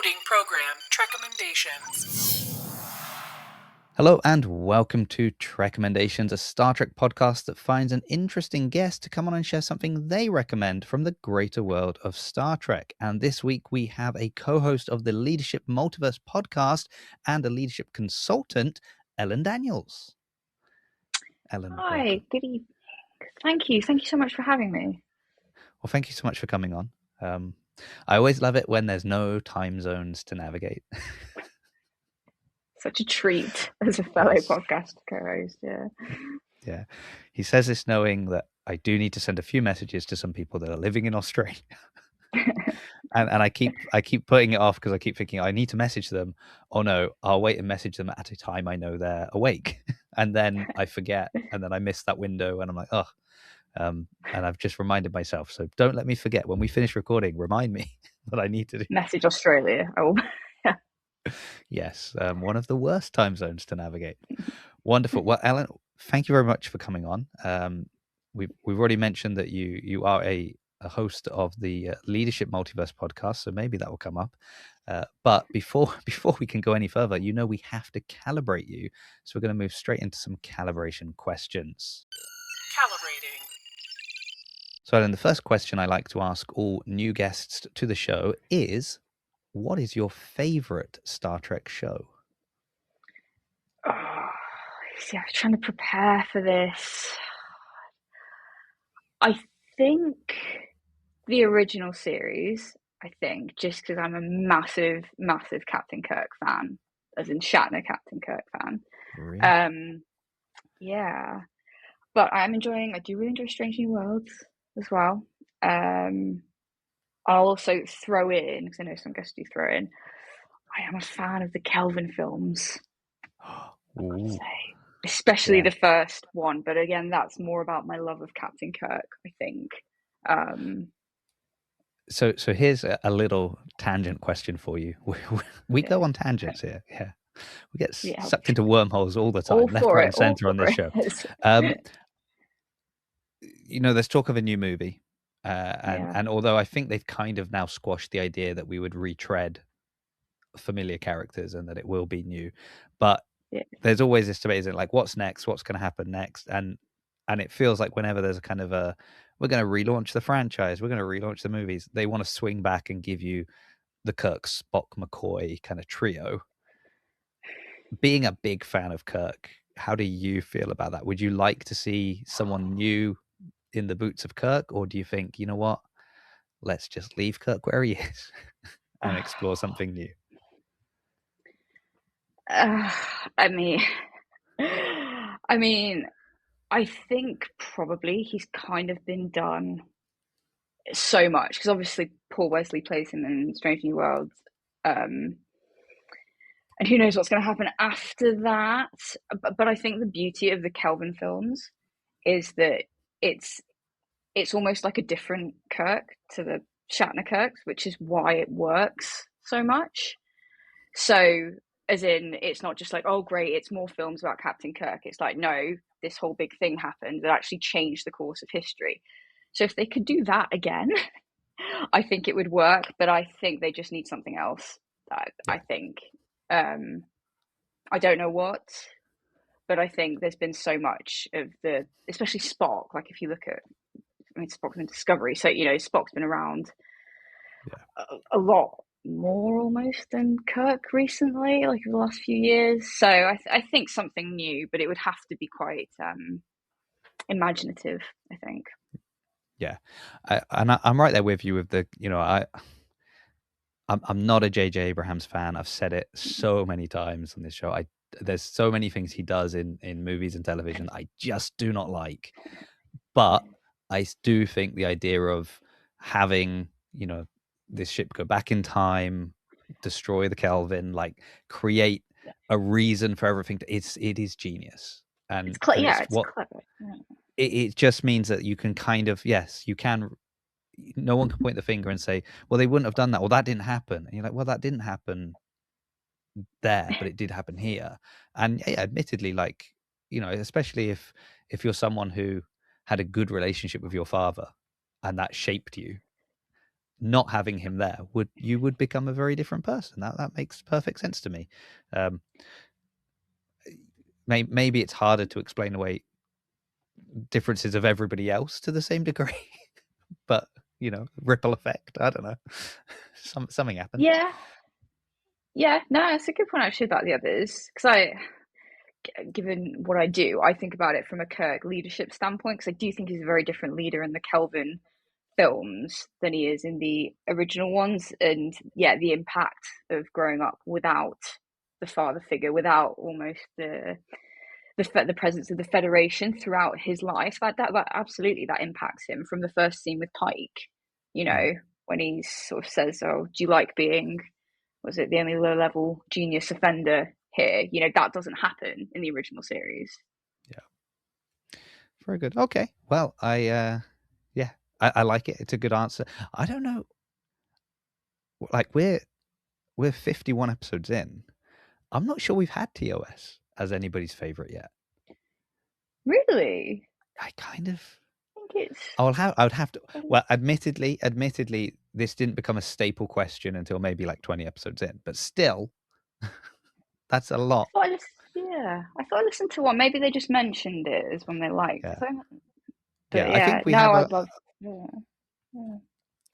Loading program, Trekcommendations. Hello and welcome to Trekcommendations, a Star Trek podcast that finds an interesting guest to come on and share something they recommend from the greater world of Star Trek. And this week we have a co-host of the Leadership Multiverse podcast and a leadership consultant, Ellen Daniels. Ellen, Hi, welcome. good evening. Thank you. Thank you so much for having me. Well, thank you so much for coming on. I always love it when there's no time zones to navigate. Such a treat as a fellow Yes. podcast co-host. Yeah. He says this knowing that I do need to send a few messages to some people that are living in Australia. and I keep putting it off because I keep thinking I need to message them. Oh no, I'll wait and message them at a time I know they're awake. And then I forget, and then I miss that window, and I'm like, oh. And I've just reminded myself. So don't let me forget. When we finish recording, remind me that I need to do. Message Australia. Oh, Yes, one of the worst time zones to navigate. Wonderful. Well, Ellen, thank you very much for coming on. We've already mentioned that you are a host of the Leadership Multiverse podcast, so maybe that will come up. But before we can go any further, we have to calibrate you. So we're going to move straight into some calibration questions. Calibrating. So, Ellen, the first question I like to ask all new guests to the show is, what is your favorite Star Trek show? see, I was trying to prepare for this. I think the original series, just because I'm a massive, massive Captain Kirk fan, as in Shatner Captain Kirk fan. Really? Yeah. But I do really enjoy Strange New Worlds as well. I'll also throw in, because I know some guests do throw in, I am a fan of the Kelvin films, I'd say. Especially the first one. But again, that's more about my love of Captain Kirk, I think. So here's a little tangent question for you. We go on tangents here. Yeah. We get sucked into wormholes all the time, left, right, and center on this show. There's talk of a new movie. And although I think they've kind of now squashed the idea that we would retread familiar characters and that it will be new, but there's always this debate, isn't it? Like, what's next? What's going to happen next? And it feels like whenever there's a kind of we're going to relaunch the franchise, we're going to relaunch the movies, they want to swing back and give you the Kirk, Spock, McCoy kind of trio. Being a big fan of Kirk, how do you feel about that? Would you like to see someone new in the boots of Kirk, or do you think, you know what, let's just leave Kirk where he is and explore something new? I mean, I think probably he's kind of been done so much, because obviously Paul Wesley plays him in Strange New Worlds, and who knows what's going to happen after that. But I think the beauty of the Kelvin films is that it's almost like a different Kirk to the Shatner Kirks, which is why it works so much. So, as in, it's not just like, oh great, it's more films about Captain Kirk. It's like, no, this whole big thing happened that actually changed the course of history. So if they could do that again, I think it would work. But I think they just need something else. I think, I don't know what, but I think there's been so much of especially Spock. Like, if you look at, Spock's in Discovery, so Spock's been around a lot more almost than Kirk recently, like over the last few years. So I think something new, but it would have to be quite imaginative, I think. Yeah, I'm right there with you with the, I'm not a J.J. Abrams fan. I've said it so many times on this show. There's so many things he does in movies and television I just do not like. But I do think the idea of having, this ship go back in time, destroy the Kelvin, like create a reason for everything, it is genius. And it's clever. Yeah. It just means that you can kind of, you can. No one can point the finger and say, well, they wouldn't have done that. Well, that didn't happen. And you're like, well, that didn't happen there, but it did happen here. And admittedly, like, especially if you're someone who had a good relationship with your father and that shaped you, not having him there, you would become a very different person. That makes perfect sense to me. Maybe it's harder to explain away differences of everybody else to the same degree, but ripple effect. I don't know. Something happened. Yeah, no, it's a good point actually about the others, because given what I do, I think about it from a Kirk leadership standpoint, because I do think he's a very different leader in the Kelvin films than he is in the original ones. And yeah, the impact of growing up without the father figure, without almost the presence of the Federation throughout his life, that absolutely that impacts him. From the first scene with Pike, when he sort of says, "Oh, do you like being, was it the only low level genius offender here?" That doesn't happen in the original series. Yeah, very good. Okay, well, I like it. It's a good answer. I don't know, like we're 51 episodes in. I'm not sure we've had TOS as anybody's favorite yet. Really? I kind of think it's. I would have to. Well, admittedly, this didn't become a staple question until maybe like 20 episodes in. But still, that's a lot. I thought I listened to one. Maybe they just mentioned it as one they liked. Yeah. But yeah, I think we no, have I'd love. Yeah.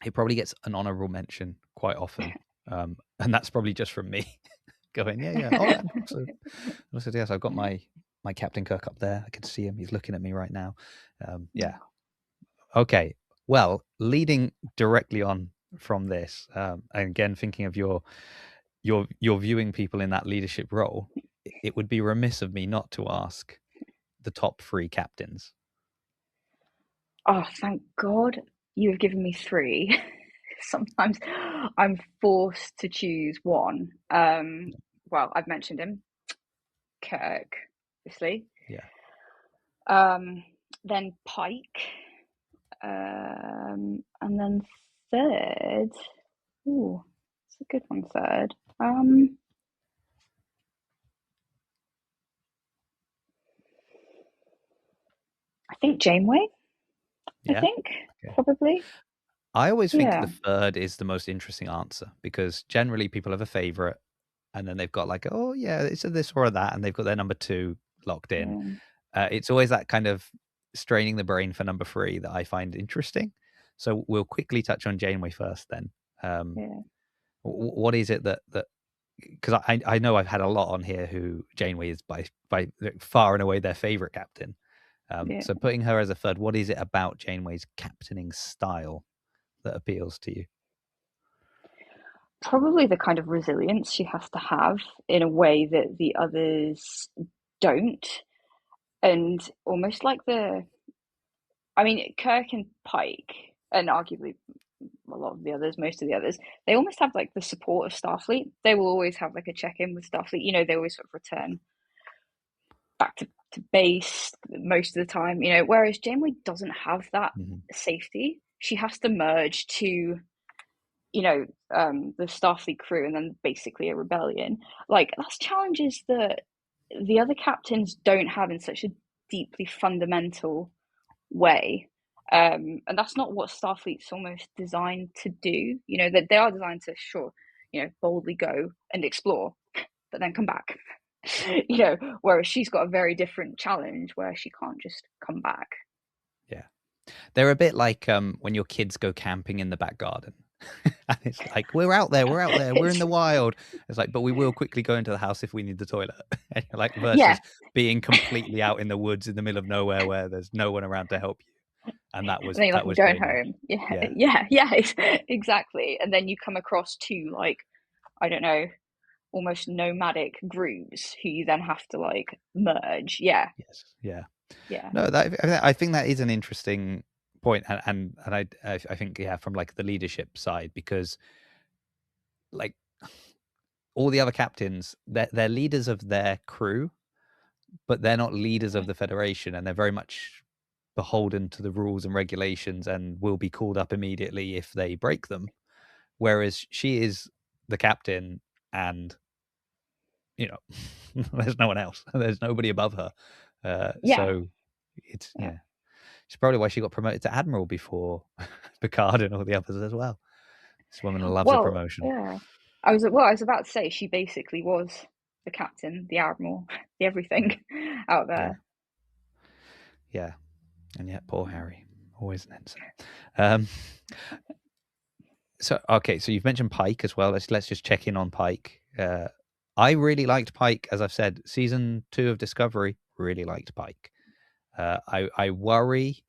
It probably gets an honorable mention quite often, and that's probably just from me going, yeah. Oh, and also, yes, I've got my Captain Kirk up there. I can see him. He's looking at me right now. Yeah. Okay. Well, leading directly on from this, and again thinking of your viewing people in that leadership role, it would be remiss of me not to ask the top 3 captains. Oh, thank God you have given me 3. Sometimes I'm forced to choose one. Well, I've mentioned him, Kirk, obviously. Yeah. Then Pike, and then third. Ooh, it's a good one. Third. I think Janeway. Yeah. I think Okay. probably. I always think the third is the most interesting answer, because generally people have a favorite and then they've got like, oh yeah, it's a this or a that, and they've got their number 2 locked in. It's always that kind of straining the brain for number 3 that I find interesting. So we'll quickly touch on Janeway first then. What is it that because I know I've had a lot on here who Janeway is by far and away their favorite captain. So putting her as a third, what is it about Janeway's captaining style that appeals to you? Probably the kind of resilience she has to have in a way that the others don't. And almost like Kirk and Pike, and arguably a lot of the others, most of the others, they almost have like the support of Starfleet. They will always have like a check-in with Starfleet. They always sort of return back to base most of the time. Whereas Janeway doesn't have that safety. She has to merge to the Starfleet crew, and then basically a rebellion. Like, that's challenges that the other captains don't have in such a deeply fundamental way. And that's not what Starfleet's almost designed to do. That they are designed to, sure, boldly go and explore, but then come back. Whereas she's got a very different challenge where she can't just come back. Yeah. They're a bit like when your kids go camping in the back garden. And it's like, we're out there, we're in the wild. It's like, but we will quickly go into the house if we need the toilet. And you're like, versus being completely out in the woods in the middle of nowhere where there's no one around to help you. And that was I'm going home. Yeah, exactly. And then you come across 2, like, I don't know, almost nomadic groups who you then have to like merge. Yeah. Yes. Yeah. Yeah. No, I think that is an interesting point, and I think from like the leadership side, because like all the other captains, they're leaders of their crew, but they're not leaders of the Federation, and they're very much beholden to the rules and regulations and will be called up immediately if they break them. Whereas she is the captain, and there's no one else. There's nobody above her. So it's It's probably why she got promoted to admiral before Picard and all the others as well. This woman loves a Well, promotion. yeah. I was about to say she basically was the captain, the admiral, the everything out Yeah. there. Yeah. And yet poor Harry, always an ensign. So you've mentioned Pike as well. Let's just check in on Pike. I really liked Pike, as I've said. Season 2 of Discovery, really liked Pike. I worry.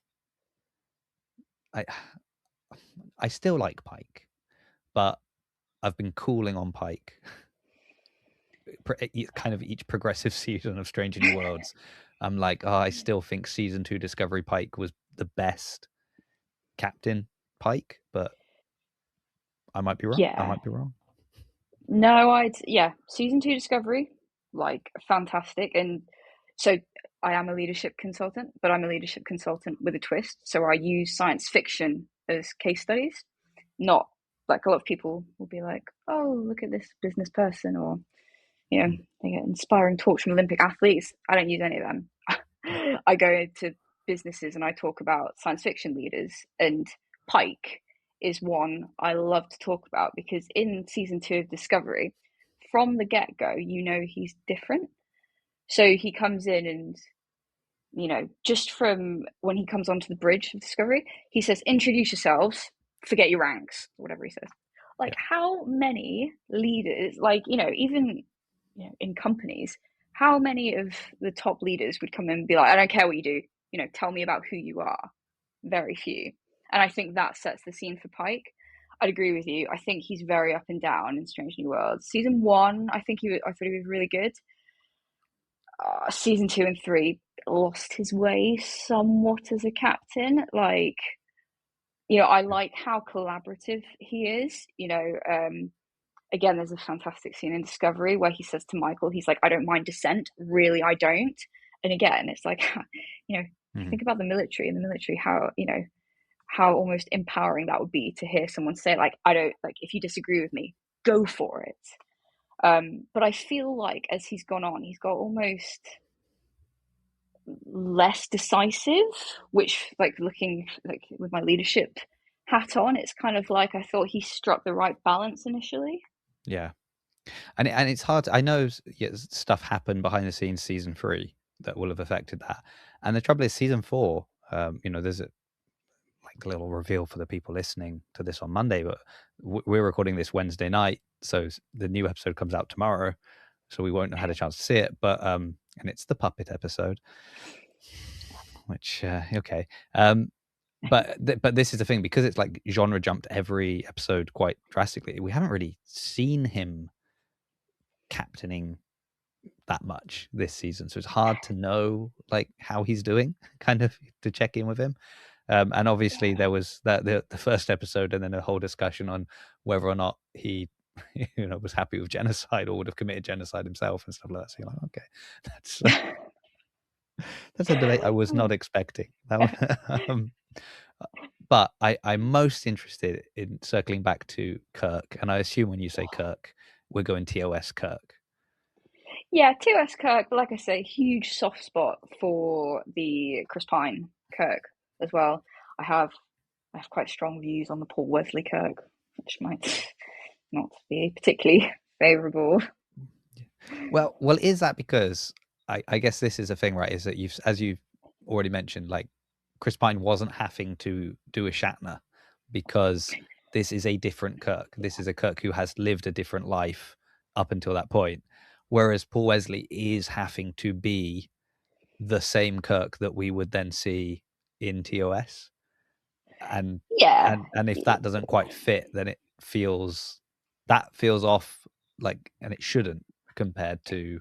I still like Pike, but I've been cooling on Pike. Kind of each progressive season of Strange New Worlds, I'm like, I still think season 2 Discovery Pike was the best Captain Pike, but I might be wrong. Yeah. No, season 2 Discovery, like fantastic. And so I am a leadership consultant, but I'm a leadership consultant with a twist. So I use science fiction as case studies, not like a lot of people will be like, oh, look at this business person, or they get inspiring talks from Olympic athletes. I don't use any of them. Yeah. I go into businesses and I talk about science fiction leaders, and Pike is one I love to talk about because in season 2 of Discovery, from the get-go, he's different. So he comes in and, just from when he comes onto the bridge of Discovery, he says, introduce yourselves, forget your ranks, whatever he says. Like, how many leaders, like, even in companies, how many of the top leaders would come in and be like, I don't care what you do, tell me about who you are? Very few. And I think that sets the scene for Pike. I'd agree with you. I think he's very up and down in Strange New Worlds. Season 1, I thought he was really good. Season 2 and 3 lost his way somewhat as a captain. Like, I like how collaborative he is. Again, there's a fantastic scene in Discovery where he says to Michael, he's like, I don't mind dissent. Really, I don't. And again, it's like, think about the military. In the military, how almost empowering that would be to hear someone say, like, I don't, like, if you disagree with me, go for it. But I feel like as he's gone on, he's got almost less decisive, which, like, looking like with my leadership hat on, it's kind of like I thought he struck the right balance initially. Yeah. And it's hard. I know stuff happened behind the scenes season 3 that will have affected that. And the trouble is season 4, there's a little reveal for the people listening to this on Monday, but we're recording this Wednesday night. So the new episode comes out tomorrow. So we won't have had a chance to see it, but, and it's the puppet episode, which, okay. But this is the thing, because it's like genre jumped every episode quite drastically. We haven't really seen him captaining that much this season, so it's hard to know like how he's doing, kind of to check in with him. And obviously there was the first episode, and then a whole discussion on whether or not he was happy with genocide or would have committed genocide himself and stuff like that. So you're like, okay, that's a debate I was not expecting. That one. But I'm most interested in circling back to Kirk, and I assume when you say Kirk, we're going TOS Kirk. Yeah, TOS Kirk, but like I say, huge soft spot for the Chris Pine Kirk as well. I have quite strong views on the Paul Wesley Kirk, which might not be particularly favourable. Well, is that because I guess this is a thing, right? Is that as you've already mentioned, like Chris Pine wasn't having to do a Shatner because this is a different Kirk. This is a Kirk who has lived a different life up until that point. Whereas Paul Wesley is having to be the same Kirk that we would then see in TOS. And if that doesn't quite fit, then it feels off, like, and it shouldn't compared to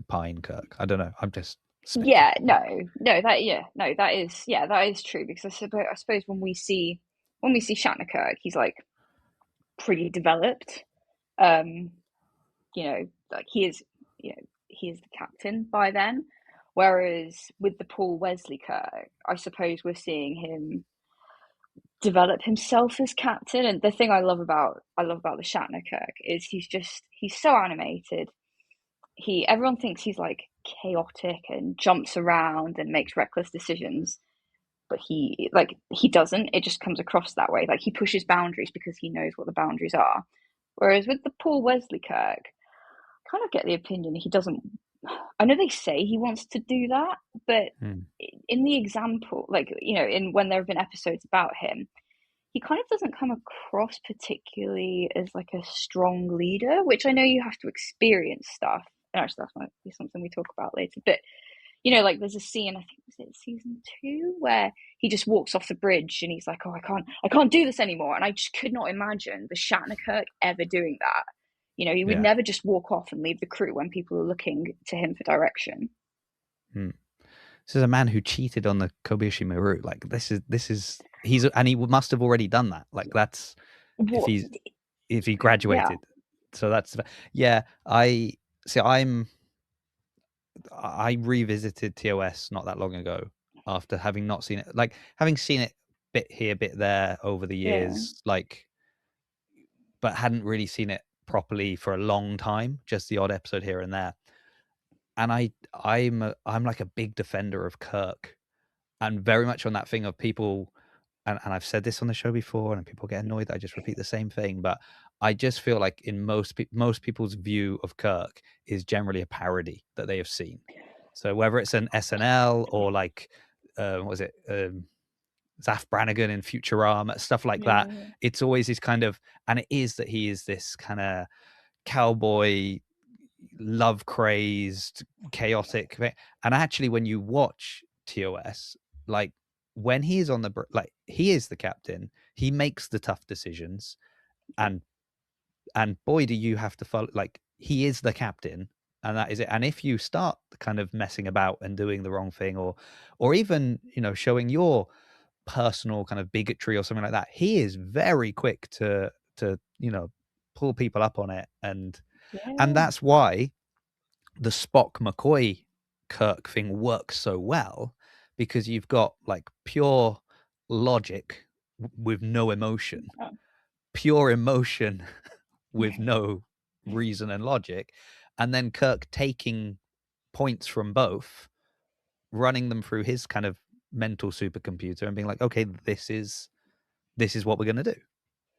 Pine Kirk. I don't know. I'm just speculating. That is true, because I suppose when we see Shatner Kirk, he's like pretty developed. Like he is the captain by then. Whereas with the Paul Wesley Kirk, I suppose we're seeing him develop himself as captain. And the thing I love about the Shatner Kirk is he's so animated. Everyone thinks he's like chaotic and jumps around and makes reckless decisions. but he doesn't. It just comes across that way. Like he pushes boundaries because he knows what the boundaries are. Whereas with the Paul Wesley Kirk, I kind of get the opinion he doesn't. I know they say he wants to do that, but in the example, like, you know, in when there have been episodes about him, he kind of doesn't come across particularly as like a strong leader, which I know you have to experience stuff. And actually, that might be something we talk about later. But you know, like there's a scene, I think was it season 2, where he just walks off the bridge and he's like, "Oh, I can't do this anymore." And I just could not imagine the Shatner Kirk ever doing that. You know, he would never just walk off and leave the crew when people are looking to him for direction. This is a man who cheated on the Kobayashi Maru. Like this is and he must have already done that. Like that's if he graduated. Yeah. So that's I revisited TOS not that long ago after having not seen it. Like having seen it bit here, bit there over the years, like, but hadn't really seen it properly for a long time. Just the odd episode here and there. And I'm like a big defender of Kirk, and very much on that thing of people. And I've said this on the show before, and people get annoyed that I just repeat the same thing. But I just feel like in most people's view of Kirk is generally a parody that they have seen. So whether it's an SNL or like, what was it, Zaf Brannigan in Futurama, stuff like that, it's always this kind of, and it is that he is this kind of cowboy, love crazed, chaotic. And actually, when you watch TOS, like, when he is on the he is the captain, he makes the tough decisions, and boy do you have to follow, like, he is the captain, and that is it. And if you start kind of messing about and doing the wrong thing, or even, you know, showing your personal kind of bigotry or something like that, he is very quick to you know, pull people up on it. And that's why the Spock McCoy Kirk thing works so well, because you've got like pure logic with no emotion, pure emotion with no reason and logic, and then Kirk taking points from both, running them through his kind of mental supercomputer and being like, okay, this is what we're going to do.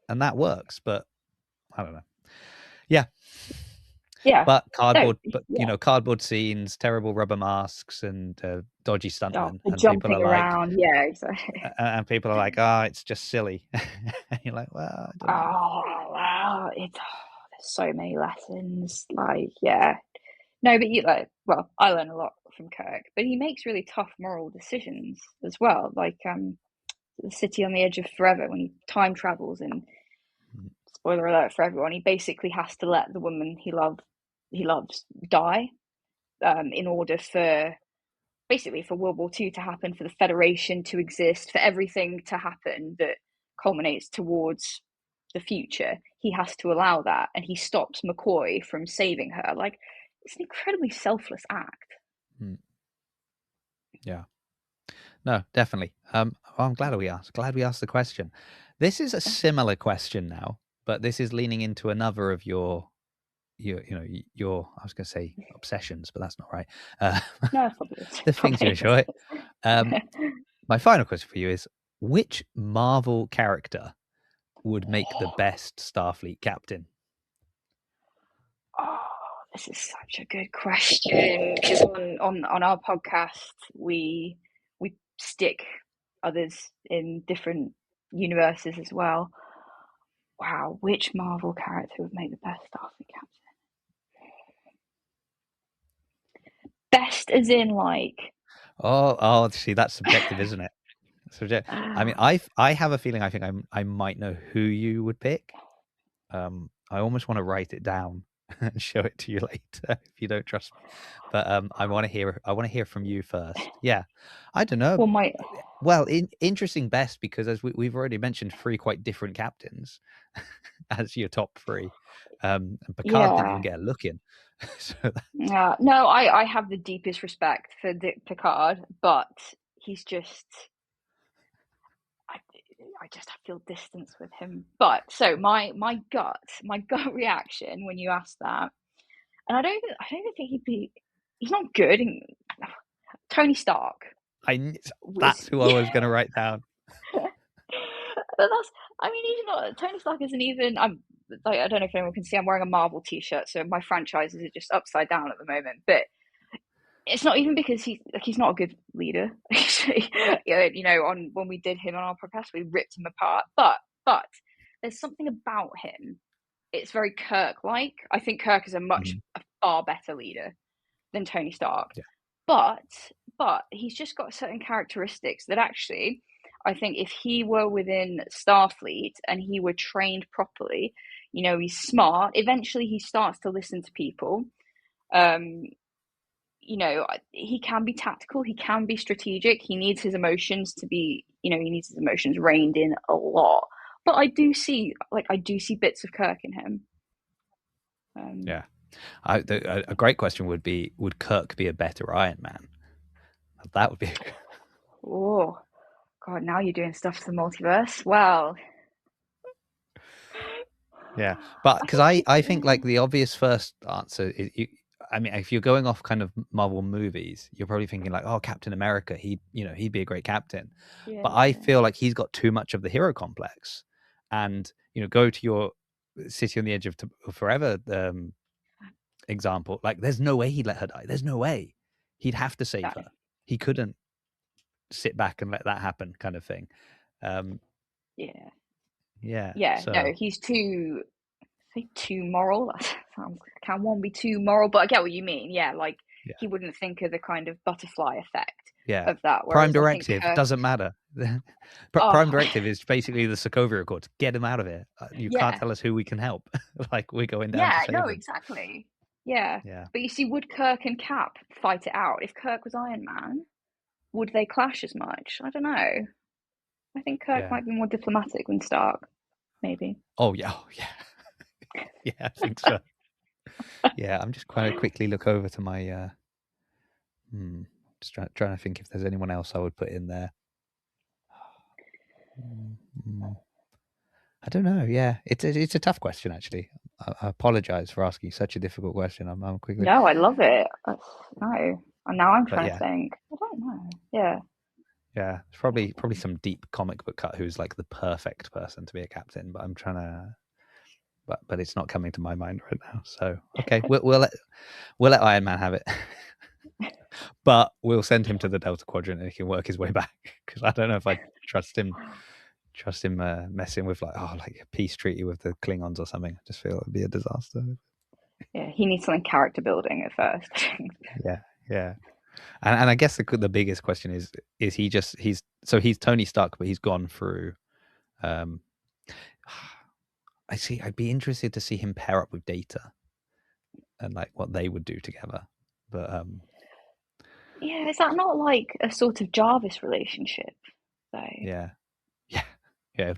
And that works. But I don't know. Yeah. But cardboard, you know, cardboard scenes, terrible rubber masks, and dodgy stuntmen, and jumping around, exactly. And people are like, "Oh, it's just silly." And you're like, "Well, I don't know." Oh wow, there's so many lessons. Like, no, but I learn a lot from Kirk, but he makes really tough moral decisions as well. Like, the City on the Edge of Forever, when he time travels, and spoiler alert for everyone, he basically has to let the woman he loves die, in order for World War II to happen, for the Federation to exist, for everything to happen that culminates towards the future. He has to allow that, and he stops McCoy from saving her. Like, it's an incredibly selfless act. Yeah. No, definitely. I'm glad we asked the question. This is a similar question now, but this is leaning into another of your I was going to say obsessions, but that's not right. No, probably the things you enjoy. My final question for you is, which Marvel character would make the best Starfleet captain? Oh, this is such a good question, because on our podcast we stick others in different universes as well. Wow, which Marvel character would make the best Starfleet captain? Best as in like... Oh, see, that's subjective, isn't it? Subjective. I mean, I have a feeling I think I might know who you would pick. I almost want to write it down and show it to you later if you don't trust me. But I want to hear from you first. Yeah, I don't know. Well, interesting best, because as we've already mentioned, 3 quite different captains as your top 3. And Picard didn't even get a look in. So no, I have the deepest respect for Picard, but he's just... I just feel distance with him. But so my gut reaction when you asked that, and I don't even think he's not good. Tony Stark. That's who I was going to write down. But I mean, he's not. Tony Stark isn't even. I'm like, I don't know if anyone can see. I'm wearing a Marvel t-shirt, so my franchises are just upside down at the moment. But it's not even because he's not a good leader. You know, on when we did him on our podcast, we ripped him apart. But there's something about him. It's very Kirk-like. I think Kirk is a far better leader than Tony Stark. Yeah. But he's just got certain characteristics that actually, I think if he were within Starfleet and he were trained properly, you know, he's smart. Eventually, he starts to listen to people. You know, he can be tactical. He can be strategic. He needs his emotions to be, you know, he needs his emotions reined in a lot. But I do see bits of Kirk in him. Yeah. A great question would be, would Kirk be a better Iron Man? That would be. Oh, God, now you're doing stuff to the multiverse. Well. Yeah, but because I think like the obvious first answer is, I mean, if you're going off kind of Marvel movies, you're probably thinking like, oh, Captain America, he'd be a great captain. Yeah. But I feel like he's got too much of the hero complex. And, you know, go to your City on the Edge of Forever example. Like, there's no way he'd let her die. There's no way. He'd have to save her. He couldn't sit back and let that happen, kind of thing. Yeah. So. No, he's too moral. Can one be too moral? But I get what you mean. Yeah, like he wouldn't think of the kind of butterfly effect of that. Prime Directive doesn't matter. Prime Directive is basically the Sokovia Accords. Get him out of here. You can't tell us who we can help. Like, we're going down to save him. Exactly. Yeah. But you see, would Kirk and Cap fight it out? If Kirk was Iron Man, would they clash as much? I don't know. I think Kirk might be more diplomatic than Stark, maybe. Oh yeah. Yeah, I think so. Yeah, I'm just trying to quickly look over to my just trying to think if there's anyone else I would put in there. I don't know. Yeah, it's a tough question, actually. I apologize for asking such a difficult question. I'm quickly. No, I love it. No, and now I'm trying to think. I don't know. Yeah. Yeah, it's probably some deep comic book cut who's like the perfect person to be a captain, but I'm trying to. But it's not coming to my mind right now. So okay, we'll let Iron Man have it, but we'll send him to the Delta Quadrant and he can work his way back, because I don't know if I trust him messing with like a peace treaty with the Klingons or something. I just feel it'd be a disaster. Yeah, he needs something character building at first. yeah. And I guess the biggest question is he's Tony Stark, but he's gone through. I'd be interested to see him pair up with Data and like what they would do together. But yeah, is that not like a sort of Jarvis relationship? So yeah,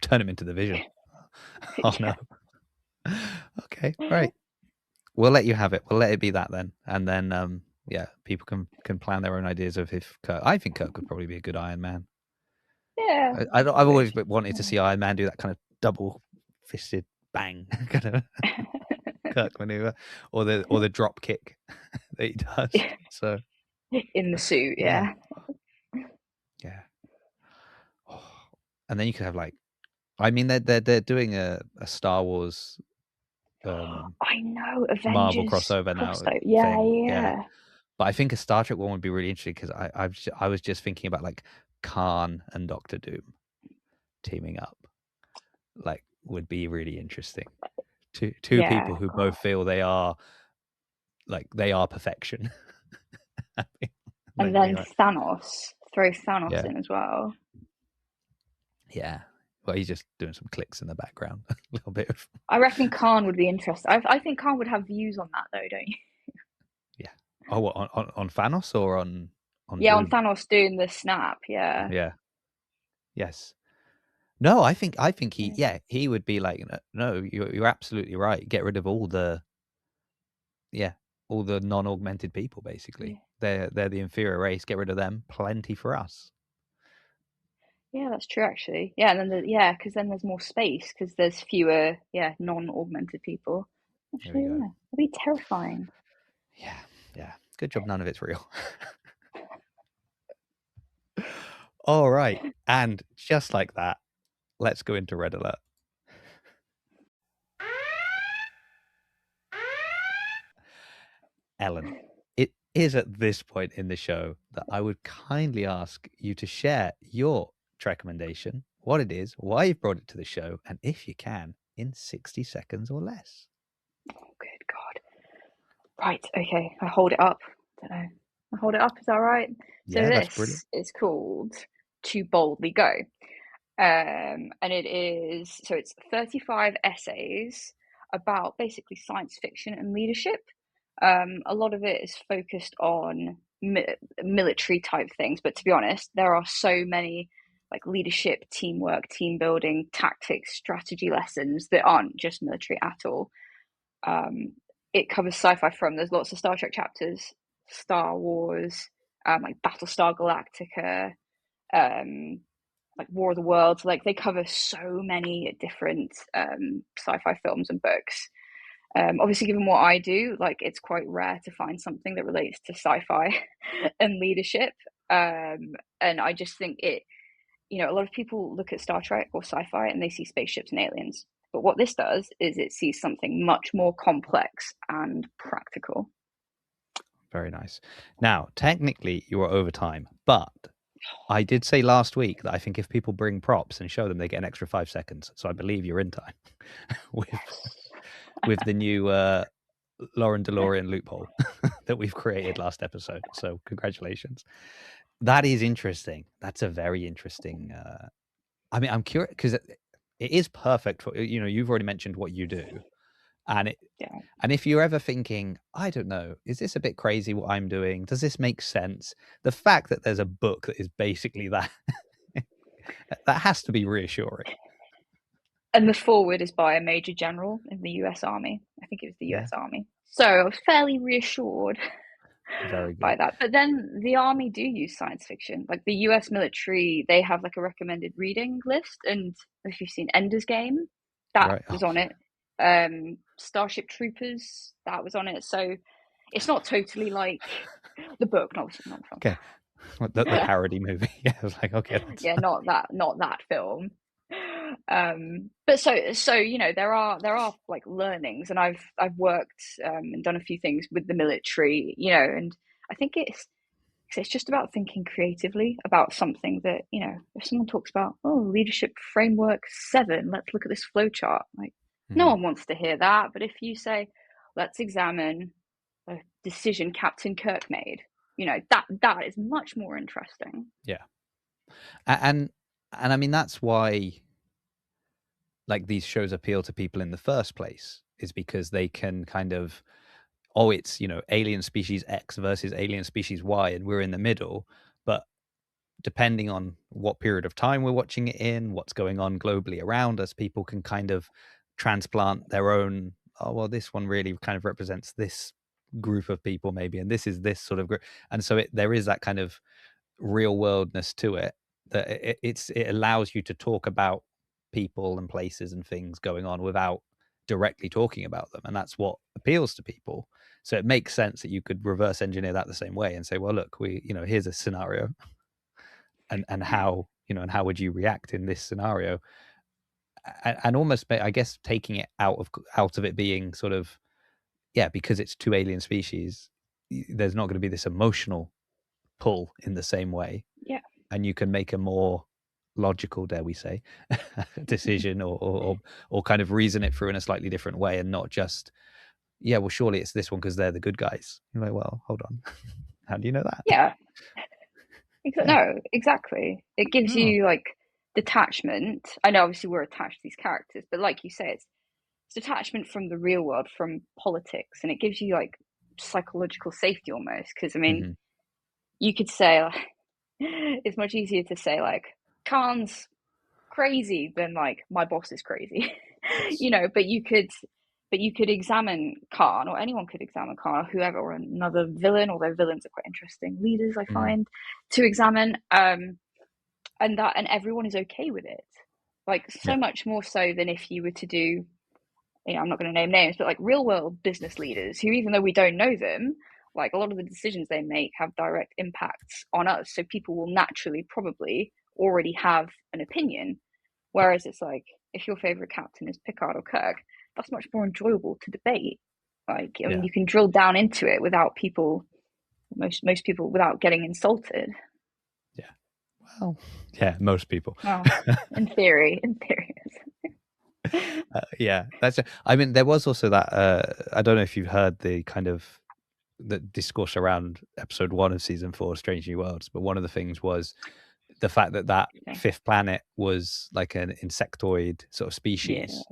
turn him into the Vision. Oh no. Okay, right. We'll let you have it. We'll let it be that then, and then people can plan their own ideas of if Kirk. I think Kirk would probably be a good Iron Man. Yeah, I've always wanted to see Iron Man do that kind of double-fisted bang kind of Kirk maneuver, or the drop kick that he does. So in the suit, yeah. Oh, and then you could have like, I mean, they're doing a Star Wars. I know, Avengers Marvel crossover now. Yeah. But I think a Star Trek one would be really interesting, because I was just thinking about like Khan and Doctor Doom teaming up, like, would be really interesting. Two people who both feel they are perfection. And then Thanos, throw Thanos in as well. Yeah. Well, he's just doing some clicks in the background. A little bit of. I reckon Khan would be interesting. I think Khan would have views on that, though, don't you? Yeah. Oh, what, on Thanos or on yeah, Doom? on Thanos doing the snap. Yeah. Yeah. Yes. No, I think he would be like, no, you're absolutely right. Get rid of all the non-augmented people, basically. Yeah. They're the inferior race. Get rid of them. Plenty for us. Yeah, that's true, actually. Yeah, and then because then there's more space, because there's fewer non-augmented people. Actually, it'd be terrifying. Yeah. Good job none of it's real. All right. And just like that, let's go into Red Alert. Ellen, it is at this point in the show that I would kindly ask you to share your Trekcommendation, what it is, why you've brought it to the show, and if you can, in 60 seconds or less. Oh, good God. Right, okay, I hold it up. I don't know. I hold it up, is that right? So Yeah, that's brilliant. this is called To Boldly Go. And it's 35 essays about basically science fiction and leadership. A lot of it is focused on military type things, but to be honest, there are so many like leadership, teamwork, team building, tactics, strategy lessons that aren't just military at all. It covers sci-fi from, there's lots of Star Trek chapters, Star Wars, like Battlestar Galactica, like War of the Worlds. Like they cover so many different sci-fi films and books. Obviously, given what I do, like it's quite rare to find something that relates to sci-fi and leadership. And I just think it, a lot of people look at Star Trek or sci-fi and they see spaceships and aliens. But what this does is it sees something much more complex and practical. Very nice. Now, technically, you are over time, but I did say last week that I think if people bring props and show them, they get an extra 5 seconds. So I believe you're in time with the new Lauren DeLorean loophole that we've created last episode. So congratulations. That is interesting. That's a very interesting. I mean, I'm curious because it is perfect for, you've already mentioned what you do. And and if you're ever thinking, I don't know, is this a bit crazy what I'm doing? Does this make sense? The fact that there's a book that is basically that, that has to be reassuring. And the foreword is by a major general in the US Army. I think it was the US Army. So I was fairly reassured Very good. by that. But then the Army do use science fiction. Like the US military, they have like a recommended reading list. And if you've seen Ender's Game, that was on it. Starship Troopers, that was on it. So it's not totally like the book, not the film. Okay. The parody movie. Yeah, I was like, okay. Yeah, not that film. But so there are like learnings, and I've worked and done a few things with the military, and I think it's just about thinking creatively about something that, if someone talks about, leadership framework 7, let's look at this flow chart, like no one wants to hear that. But if you say, let's examine a decision Captain Kirk made, that is much more interesting. Yeah. And I mean, that's why like these shows appeal to people in the first place, is because they can kind of, it's, alien species X versus alien species Y, and we're in the middle. But depending on what period of time we're watching it in, what's going on globally around us, people can kind of transplant their own, this one really kind of represents this group of people maybe, and this is this sort of group. And so there is that kind of real worldness to it, that it allows you to talk about people and places and things going on without directly talking about them, and that's what appeals to people. So it makes sense that you could reverse engineer that the same way and say, well, look, here's a scenario, and how and how would you react in this scenario, and almost, I guess, taking it out of it being sort of, because it's two alien species, there's not going to be this emotional pull in the same way. Yeah. And you can make a more logical, dare we say, decision, or kind of reason it through in a slightly different way, and not just, well, surely it's this one because they're the good guys. You're like, well, hold on. How do you know that? Yeah. No, exactly. It gives you like detachment. I know obviously we're attached to these characters, but like you say, it's detachment from the real world, from politics, and it gives you like psychological safety almost. Because I mean, you could say it's much easier to say like Khan's crazy than like my boss is crazy. Yes. But you could examine Khan, or anyone could examine Khan, or whoever, or another villain, although villains are quite interesting leaders, I find, to examine, and everyone is okay with it, like so much more so than if you were to do, I'm not going to name names, but like real world business leaders who, even though we don't know them, Like a lot of the decisions they make have direct impacts on us, so people will naturally probably already have an opinion. Whereas it's like, if your favorite captain is Picard or Kirk, that's much more enjoyable to debate. Like, I mean, Yeah. you can drill down into it without people, most people, without getting insulted. Yeah. Well, yeah, most people. Well, in theory. Yeah, I mean, there was also that. I don't know if you've heard the kind of the discourse around episode 1 of season 4, Strange New Worlds, but one of the things was the fact that that Okay. fifth planet was like an insectoid sort of Yeah. species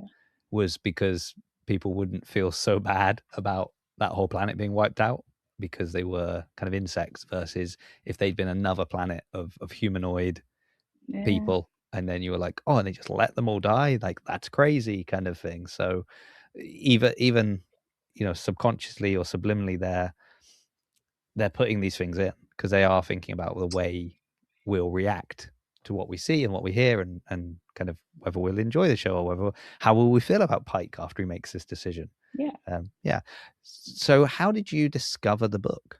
was because people wouldn't feel so bad about that whole planet being wiped out because they were kind of insects, versus if they'd been another planet of humanoid Yeah. people, and then you were like, oh, and they just let them all die, like that's crazy kind of thing. So even subconsciously or subliminally, they're putting these things in because they are thinking about the way we'll react to what we see and what we hear, and kind of whether we'll enjoy the show or whether how will we feel about Pike after he makes this decision. Yeah. Yeah. So how did you discover the book?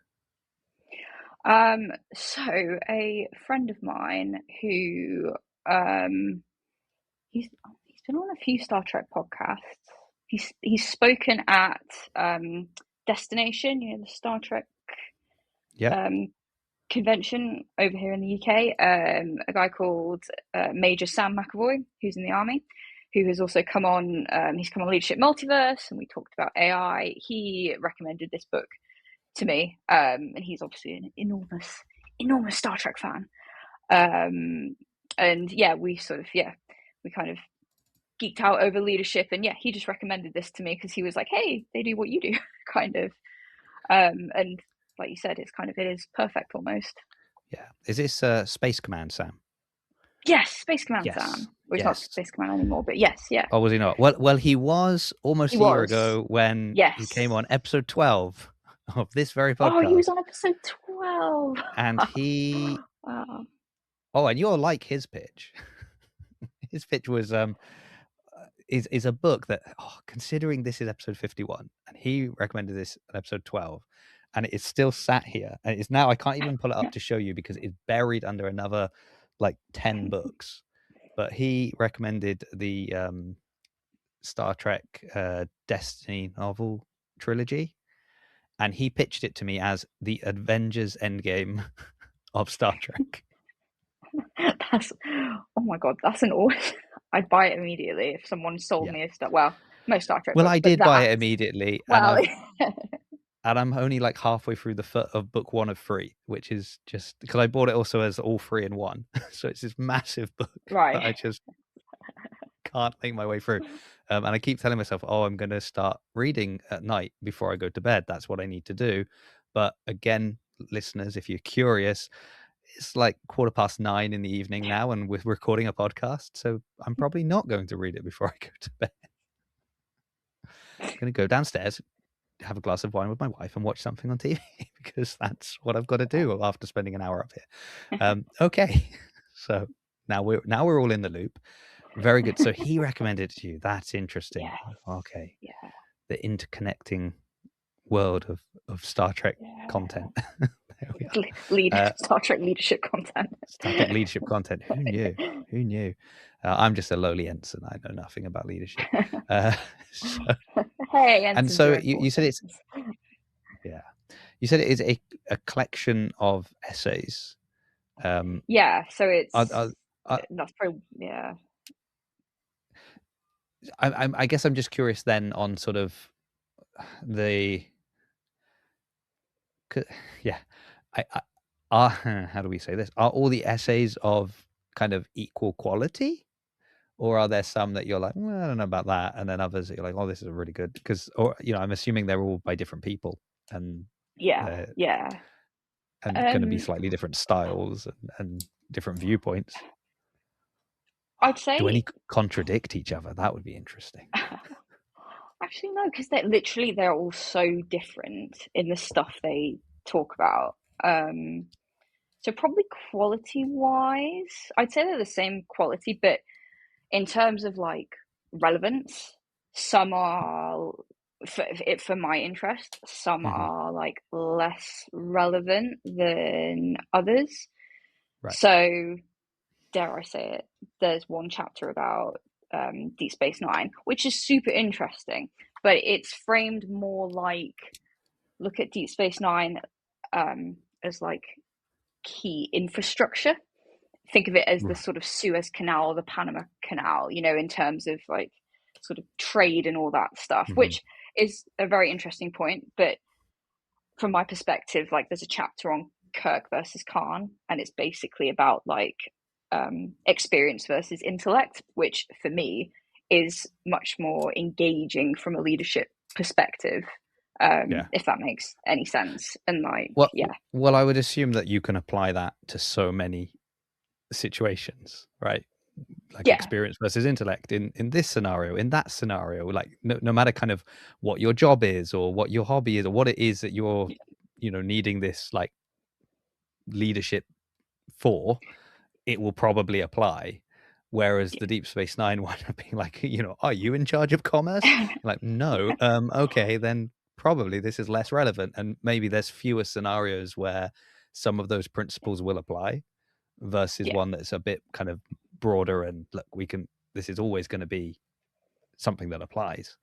So a friend of mine who he's been on a few Star Trek podcasts. He's spoken at Destination, the Star Trek Yeah. convention over here in the UK. A guy called Major Sam McAvoy, who's in the army, who has also come on. He's come on Leadership Multiverse, and we talked about AI. He recommended this book to me, and he's obviously an enormous Star Trek fan. And yeah, we kind of geeked out over leadership, and yeah, he just recommended this to me because he was like, hey, they do what you do. Kind of. And like you said, it is perfect almost. Yeah. Is this Space Command, Sam? Yes, Space Command Yes. Sam. Well, he's not Yes. Space Command anymore, but yes, yeah. Oh, was he not? Well, he was almost He a year was. ago when he came Yes. on episode 12 of this very Oh, he was podcast. on episode 12. And he Wow. oh, and you'll like his pitch. His pitch was is a book that, considering this is episode 51 and he recommended this at episode 12, and it is still sat here, and it's now, I can't even pull it up to show you because it's buried under another like 10 books, but he recommended the Star Trek Destiny novel trilogy, and he pitched it to me as the Avengers Endgame of Star Trek. That's, oh my God, that's an awesome. I'd buy it immediately if someone sold me a Star. Well, most Star Trek Well, books, I but did buy it immediately, well, and I'm only like halfway through the foot of book 1 of 3, which is just because I bought it also as all 3 in one. So it's this massive book right. that I just can't make my way through. And I keep telling myself, oh, I'm going to start reading at night before I go to bed. That's what I need to do. But again, listeners, if you're curious, it's like 9:15 in the evening now, and we're recording a podcast. So I'm probably not going to read it before I go to bed. I'm going to go downstairs, have a glass of wine with my wife, and watch something on TV because that's what I've got to do after spending an hour up here. Okay. So now we're all in the loop. Very good. So he recommended it to you. That's interesting. Yes. Okay. Yeah. The interconnecting world of Star Trek content. Star Trek leadership content. Star Trek leadership content. Who knew? Who knew? I'm just a lowly ensign. I know nothing about leadership. Hey, and so you said it's you said it is a collection of essays. Yeah. So it's that's probably I guess I'm just curious then on sort of the how do we say this? Are all the essays of kind of equal quality, or are there some that you're like, well, I don't know about that, and then others that you're like, oh, this is really good, because, or I'm assuming they're all by different people, and yeah. and going to be slightly different styles and different viewpoints. I'd say, do any contradict each other? That would be interesting. Actually, no, because they're all so different in the stuff they talk about. So probably quality wise, I'd say they're the same quality, but in terms of like relevance, some are for my interest. Some Mm-hmm. are like less relevant than others. Right. So, dare I say it, there's one chapter about Deep Space Nine, which is super interesting, but it's framed more like, look at Deep Space Nine as like key infrastructure. Think of it as the Right. sort of Suez Canal or the Panama Canal, you know, in terms of like sort of trade and all that stuff, Mm-hmm. which is a very interesting point. But from my perspective, like there's a chapter on Kirk versus Khan, and it's basically about like experience versus intellect, which for me is much more engaging from a leadership perspective, Yeah. if that makes any sense. And like, Well, yeah, well, I would assume that you can apply that to so many situations, right? Like yeah, experience versus intellect in this scenario, in that scenario, like no matter kind of what your job is or what your hobby is or what it is that you're, needing this like leadership for, it will probably apply. Whereas the Deep Space Nine one being like, are you in charge of commerce? yeah. You're like, no. Okay, then probably this is less relevant, and maybe there's fewer scenarios where some of those principles will apply versus Yeah. one that's a bit kind of broader and look, this is always going to be something that applies.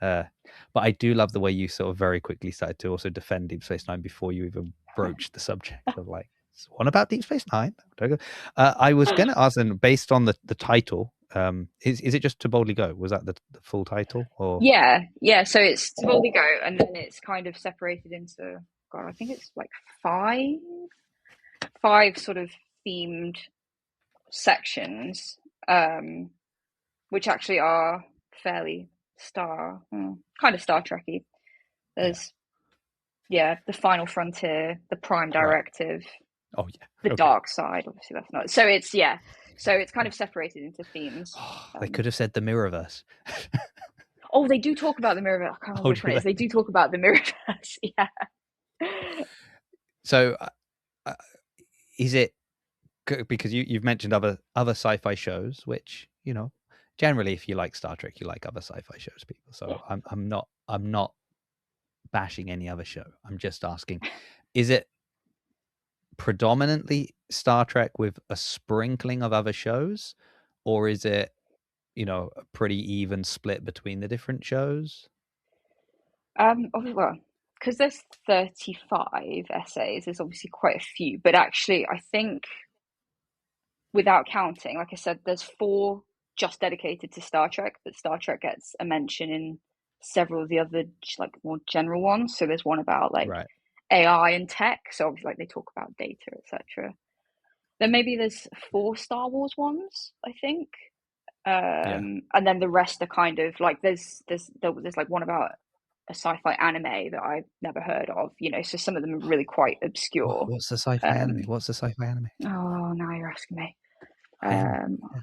But I do love the way you sort of very quickly started to also defend Deep Space Nine before you even broached the subject of like, so what about Deep Space Nine? I was going to ask, and based on the title, is it just To Boldly Go? Was that the full title, or? Yeah. So it's To Boldly Go, and then it's kind of separated into, God, I think it's like five sort of themed sections, which actually are fairly kind of Star Trekky. There's the Final Frontier, the Prime Right. Directive, Oh yeah. the Okay. Dark Side. Obviously, that's not. So it's kind of separated into themes. They could have said the Mirrorverse. Oh, they do talk about the Mirrorverse. I can't remember Oh, which do one it is. they? They do talk about the Mirrorverse. Yeah. So, is it because you've mentioned other sci-fi shows, which generally, if you like Star Trek, you like other sci-fi shows, people. So I'm not bashing any other show. I'm just asking, is it predominantly Star Trek with a sprinkling of other shows, or is it a pretty even split between the different shows? Well, because there's 35 essays, there's obviously quite a few, but actually, I think without counting, like I said, there's 4 just dedicated to Star Trek, but Star Trek gets a mention in several of the other like more general ones. So there's one about like Right. AI and tech, so obviously like they talk about data, etc. Then maybe there's 4 Star Wars ones, I think. And then the rest are kind of like there's like one about a sci-fi anime that I've never heard of, so some of them are really quite obscure. What's the sci-fi anime? What's the sci-fi anime? Oh, now you're asking me. I am. Yeah.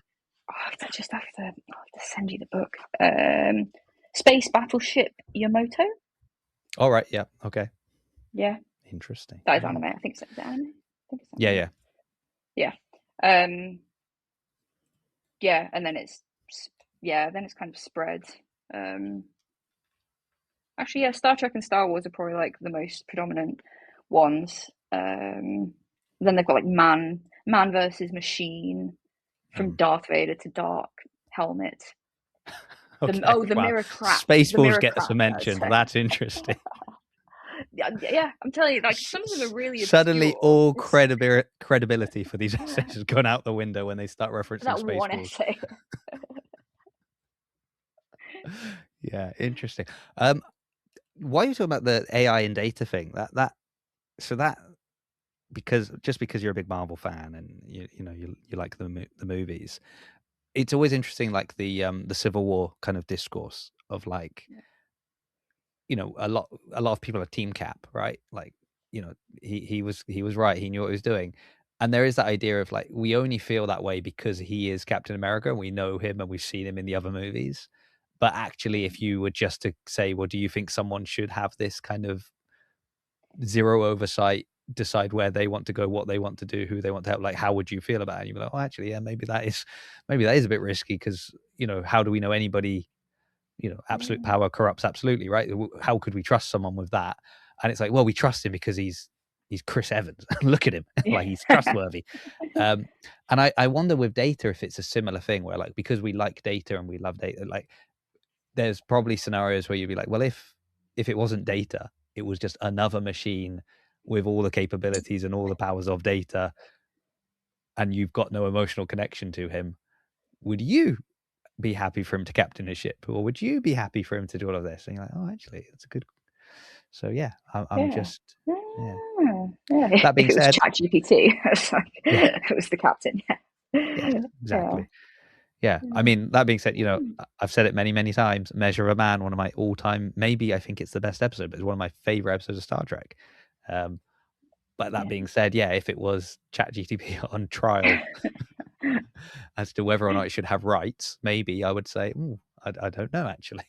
I just have to send you the book. Space Battleship Yamato. All right. Yeah. Okay. Yeah, Interesting. that is anime. I think it's anime. I think it's anime. Yeah. Yeah, and then it's kind of spread. Actually, yeah, Star Trek and Star Wars are probably like the most predominant ones. Then they've got like man versus machine, from Darth Vader to Dark Helmet. Okay. The wow. mirror craft. Spaceballs gets a mention. That's interesting. Yeah, I'm telling you, like some of them are really suddenly obscure. all credibility for these essays has gone out the window when they start referencing that one Spaceballs. essay. Yeah, interesting. Why are you talking about the AI and data thing? That because you're a big Marvel fan and you like the movies, it's always interesting, like the Civil War kind of discourse of like, a lot of people are Team Cap, right? Like, he was right. He knew what he was doing. And there is that idea of like, we only feel that way because he is Captain America and we know him and we've seen him in the other movies. But actually, if you were just to say, well, do you think someone should have this kind of zero oversight, decide where they want to go, what they want to do, who they want to help, like, how would you feel about it? And you'd be like, oh, actually, yeah, maybe that is a bit risky because, how do we know anybody, absolute power corrupts absolutely, right? How could we trust someone with that? And it's like, well, we trust him because he's Chris Evans. Look at him. Like, he's trustworthy. And I wonder with Data if it's a similar thing where, like, because we like Data and we love Data, like, there's probably scenarios where you'd be like, well, if it wasn't Data, it was just another machine with all the capabilities and all the powers of Data, and you've got no emotional connection to him, would you be happy for him to captain a ship, or would you be happy for him to do all of this? And you're like, oh, actually, it's a good. So yeah, I'm just Yeah. That being if it was said, ChatGPT, it's like, it was the captain. Yeah, exactly. Yeah. I mean, that being said, I've said it many, many times. Measure of a Man, one of my all-time, maybe I think it's the best episode, but it's one of my favorite episodes of Star Trek. But that being said, if it was ChatGPT on trial as to whether or not it should have rights, maybe I would say, I don't know, actually.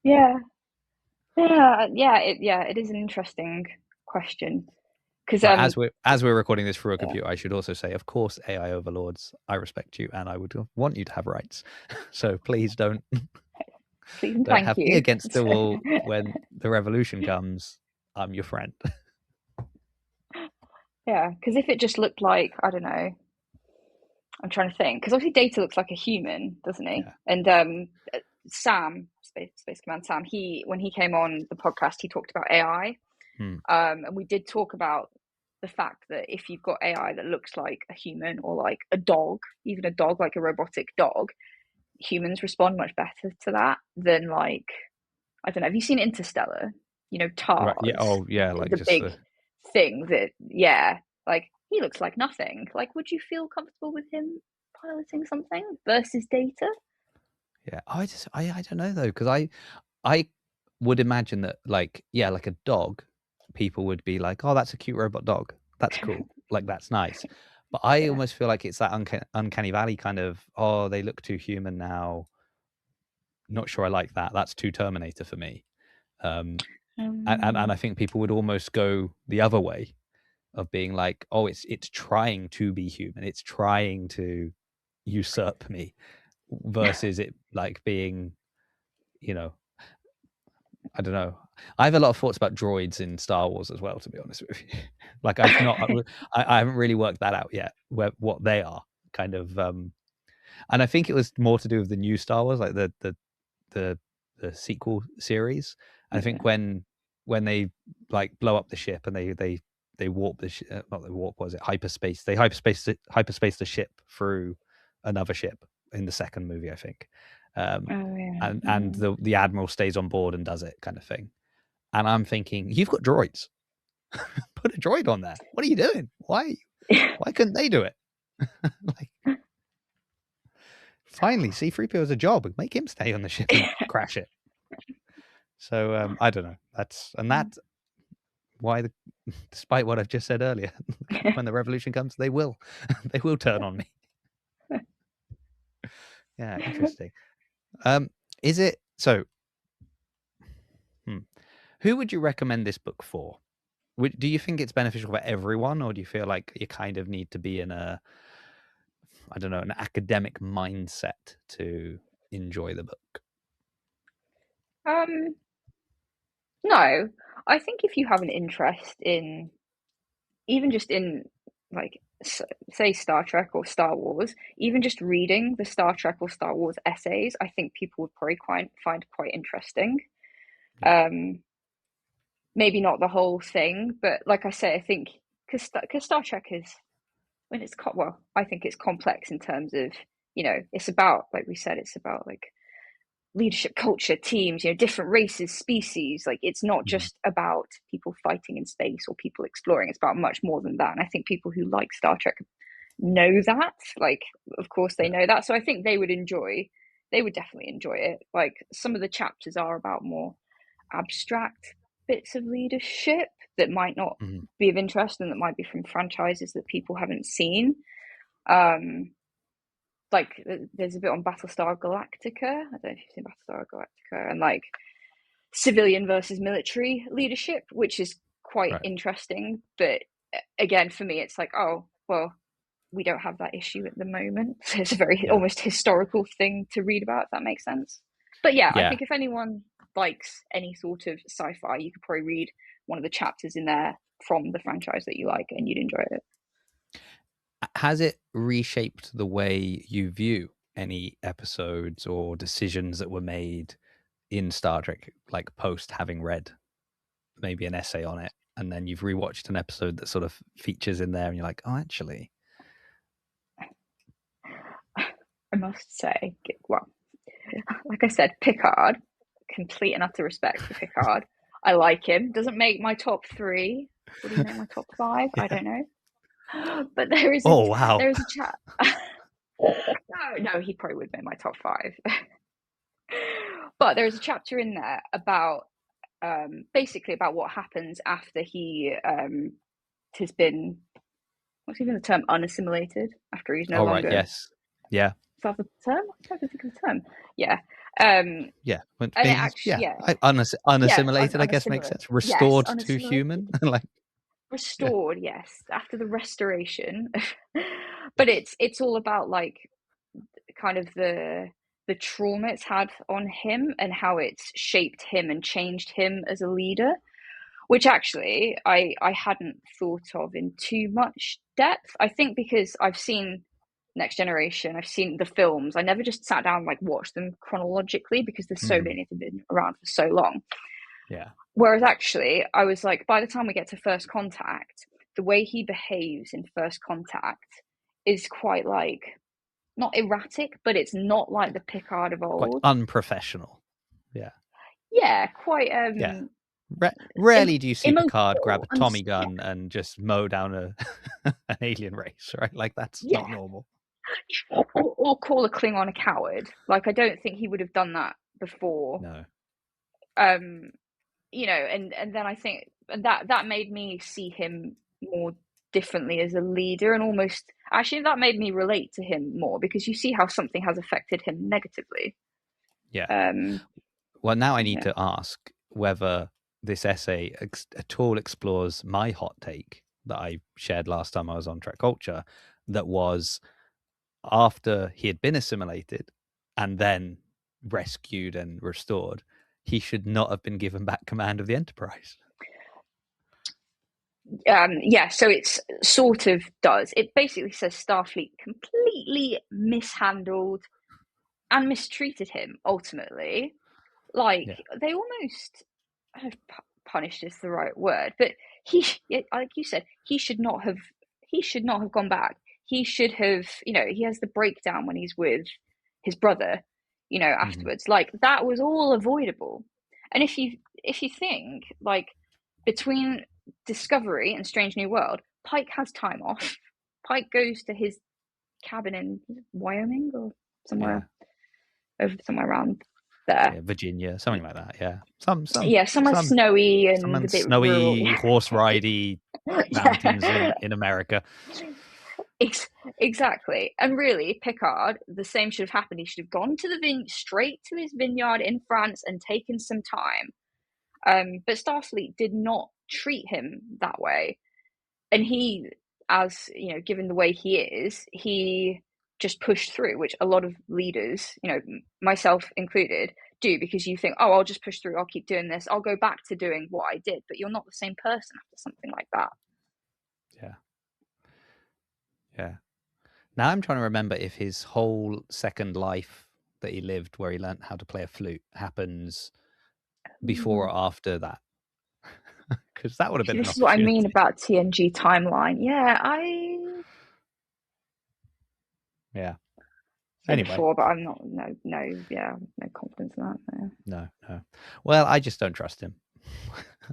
It is an interesting question. Because as we're recording this through a computer, I should also say, of course, AI overlords, I respect you, and I would want you to have rights. So please don't have me against the wall when the revolution comes. I'm your friend. Yeah, because if it just looked like, I don't know, I'm trying to think, because obviously Data looks like a human, doesn't he? Yeah. And Sam, Space Command Sam, when he came on the podcast, he talked about AI. And we did talk about the fact that if you've got AI that looks like a human or like a dog, even a dog, like a robotic dog, humans respond much better to that than, like, I don't know. Have you seen Interstellar? TARS. Right. Yeah. Oh, yeah. Like the just big thing that, like, he looks like nothing. Like, would you feel comfortable with him piloting something versus Data? Yeah. I don't know though, because I would imagine that, like, like a dog, people would be like, oh, that's a cute robot dog. That's cool. Like, that's nice. But I almost feel like it's that uncanny valley kind of, oh, they look too human now. Not sure I like that. That's too Terminator for me. And I think people would almost go the other way of being like, oh, it's trying to be human. It's trying to usurp me, versus it like being, I don't know. I have a lot of thoughts about droids in Star Wars as well, to be honest with you. Like, I haven't really worked that out yet, what they are kind of. And I think it was more to do with the new Star Wars, like the sequel series. And I think when they like blow up the ship and they warp the ship, not the warp, was it hyperspace? They hyperspace the ship through another ship in the second movie, I think. And the admiral stays on board and does it, kind of thing. And I'm thinking, you've got droids. Put a droid on there. What are you doing? Why couldn't they do it? Like, finally, C-3PO has a job. Make him stay on the ship and crash it. So I don't know. That's why, despite what I've just said earlier, when the revolution comes, they will turn on me. Yeah, interesting. Is it so? Who would you recommend this book for? Do you think it's beneficial for everyone, or do you feel like you kind of need to be in an academic mindset to enjoy the book? No, I think if you have an interest in, even just in, like, say Star Trek or Star Wars, even just reading the Star Trek or Star Wars essays, I think people would probably find quite interesting. Maybe not the whole thing, but like I say, I think because Star Trek is, when it's I think it's complex in terms of, it's about, like we said, it's about, like, leadership, culture, teams, different races, species. Like, it's not just about people fighting in space or people exploring. It's about much more than that. And I think people who like Star Trek know that. Like, of course they know that. So I think they would definitely enjoy it. Like, some of the chapters are about more abstract bits of leadership that might not be of interest, and that might be from franchises that people haven't seen. Like, there's a bit on Battlestar Galactica. I don't know if you've seen Battlestar Galactica, and like civilian versus military leadership, which is quite interesting. But again, for me, it's like, oh, well, we don't have that issue at the moment. So it's a very almost historical thing to read about, if that makes sense. But yeah, I think if anyone likes any sort of sci-fi, you could probably read one of the chapters in there from the franchise that you like, and you'd enjoy it. Has it reshaped the way you view any episodes or decisions that were made in Star Trek, like post having read maybe an essay on it, and then you've rewatched an episode that sort of features in there, and you're like, oh, actually, I must say, well, like I said, Picard, complete and utter respect for Picard. I like him. Doesn't make my top 3. Would he make my top 5? I don't know. But there is there is a chat. No, he probably would make my top 5. But there is a chapter in there about basically about what happens after he has been, what's even the term, unassimilated, after he's no longer. Right, yes, yeah. Is that the term? I don't think of the term. Yeah. Yeah. And it actually, unassimilated, I guess makes sense. Restored to human, like restored, yes, after the restoration. But it's all about like kind of the trauma it's had on him and how it's shaped him and changed him as a leader, which actually I hadn't thought of in too much depth. I think because I've seen Next Generation, I've seen the films. I never just sat down and like watched them chronologically because there's so many that have been around for so long. Yeah. Whereas actually, I was like, by the time we get to First Contact, the way he behaves in First Contact is quite like, not erratic, but it's not like the Picard of old. Quite unprofessional. Yeah. Yeah, quite. Yeah. Rarely do you see Picard grab a Tommy gun and just mow down an alien race, right? Like that's not normal. Or call a Klingon a coward. Like I don't think he would have done that before. No. You know, and then I think that made me see him more differently as a leader, and almost actually that made me relate to him more because you see how something has affected him negatively. Yeah. Well, now I need to ask whether this essay at all explores my hot take that I shared last time I was on Trek Culture, that was after he had been assimilated and then rescued and restored, he should not have been given back command of the Enterprise. Yeah, so it's sort of does. It basically says Starfleet completely mishandled and mistreated him ultimately. Like they almost, punished is the right word, but he, like you said, he should not have gone back. He should have, you know, he has the breakdown when he's with his brother, you know, afterwards. Like that was all avoidable. And if you think like between Discovery and Strange New World, Pike has time off. Pike goes to his cabin in Wyoming or somewhere around there. Yeah, Virginia, something like that. Yeah, somewhere snowy and a bit snowy, horse ridey mountains in America. Exactly. And really, Picard, the same should have happened. He should have gone to straight to his vineyard in France and taken some time. But Starfleet did not treat him that way. And he, as you know, given the way he is, he just pushed through, which a lot of leaders, you know, myself included, do, because you think, oh, I'll just push through, I'll keep doing this, I'll go back to doing what I did. But you're not the same person after something like that. Yeah. Now I'm trying to remember if his whole second life that he lived, where he learned how to play a flute, happens before or after that. Because that would have been. This is what I mean about TNG timeline. Yeah, Anyway, before, but I'm not. No confidence in that. No. Well, I just don't trust him.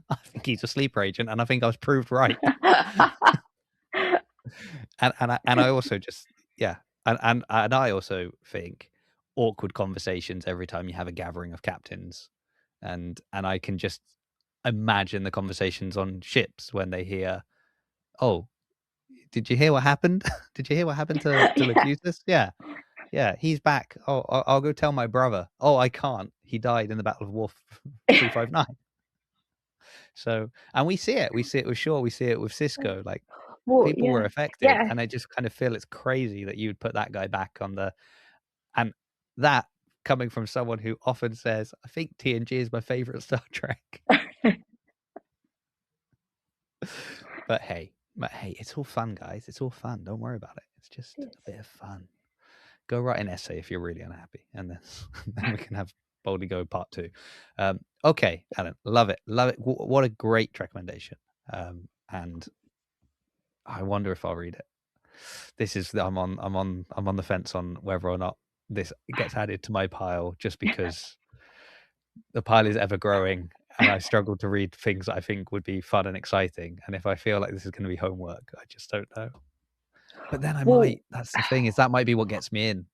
I think he's a sleeper agent, and I think I was proved right. and I also just and I also think awkward conversations every time you have a gathering of captains, and I can just imagine the conversations on ships when they hear, oh, did you hear what happened? Did you hear what happened to Locutus? Yeah, he's back. Oh, I'll go tell my brother. Oh, I can't. He died in the Battle of Wolf 359. So, and we see it with Shaw, we see it with Cisco. Like people were affected, and I just kind of feel it's crazy that you would put that guy back on the, and that coming from someone who often says, I think TNG is my favorite Star Trek. But hey, it's all fun, guys. It's all fun. Don't worry about it. It's just a bit of fun. Go write an essay if you're really unhappy, and then we can have Boldly Go Part 2. Okay, Alan, love it. What a great recommendation. And I wonder if I'll read it. I'm on the fence on whether or not this gets added to my pile, just because the pile is ever growing, and I struggle to read things that I think would be fun and exciting. And if I feel like this is going to be homework, I just don't know. But then I might. That's the thing, is that might be what gets me in.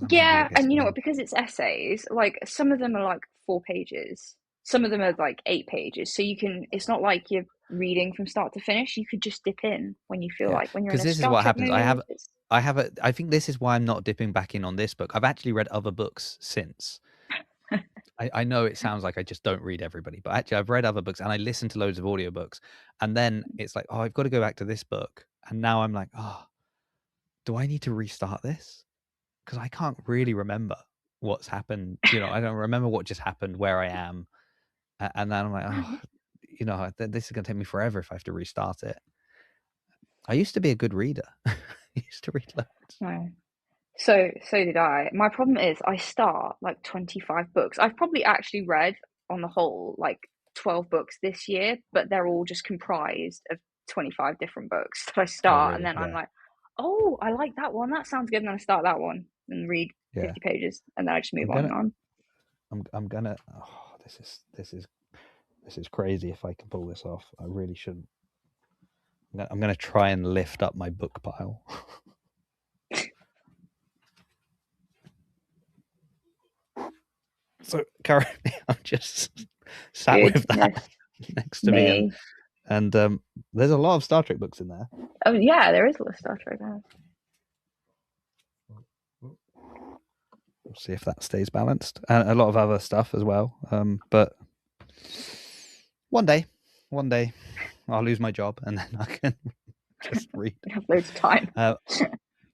Yeah, and you know what? Because it's essays, like some of them are like 4 pages, some of them are like 8 pages. So you can. It's not like you're reading from start to finish. You could just dip in when you feel like, when you're in a this is Star what Trek happens. mood. I think this is why I'm not dipping back in on this book. I've actually read other books since. I know it sounds like I just don't read everybody, but actually I've read other books and I listen to loads of audiobooks, and then it's like, oh, I've got to go back to this book. And now I'm like, oh, do I need to restart this? Because I can't really remember what's happened. You know, I don't remember what just happened, where I am. And then I'm like, oh, you know, this is going to take me forever if I have to restart it. I used to be a good reader. I used to read loads. No. So did I. My problem is I start like 25 books. I've probably actually read on the whole like 12 books this year, but they're all just comprised of 25 different books that I start, really? and then Yeah. I'm like, oh, I like that one. That sounds good. And then I start that one and read 50 pages, and then I just move on and on. I'm gonna. Oh, this is crazy. If I can pull this off, I really shouldn't. I'm gonna try and lift up my book pile. So currently, I'm just sat with that next to me, and there's a lot of Star Trek books in there. Oh yeah, there is a lot of Star Trek there. We'll see if that stays balanced, and a lot of other stuff as well. But one day, I'll lose my job, and then I can just read. Have loads of time.